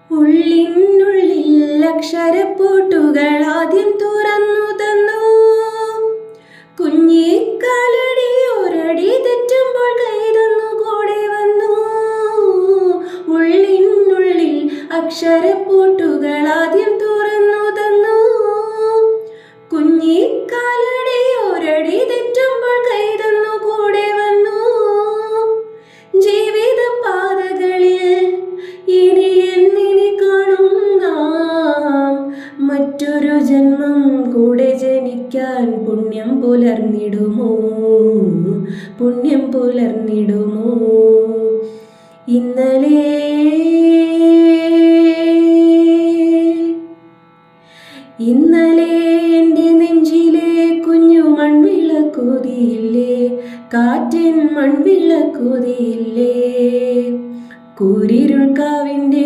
ഉള്ളിനുള്ളിൽ അക്ഷരപ്പൂട്ടുകൾ ആദ്യം തുറന്നു തന്നു. കുഞ്ഞിക്കാലടി ഒരടി തെറ്റുമ്പോൾ കൈതന്നു കൂടെ വന്നു. ഉള്ളിനുള്ളിൽ അക്ഷരപ്പൂട്ടുകൾ ആദ്യം തുറന്നു തന്നു. കുഞ്ഞിക്കാലടി ഒരടി തെറ്റുമ്പോൾ കൈതന്നു കൂടെ വന്നു. ജീവിത പാതകളിൽ ഇനി എന്നിനി കാണും നാം. മറ്റൊരു ജന്മം കൂടെ ജനിക്കാൻ പുണ്യം പുലർന്നിടുമോ, പുണ്യം പുലർന്നിടുമോ. ഇന്നലെ എൻ്റെ നെഞ്ചിലെ കുഞ്ഞു മൺവിളക്കുതിയില്ലേ, കാറ്റിൻ മൺവിളക്കുതിയില്ലേ. കൂരിരുൾ കാവിൻ്റെ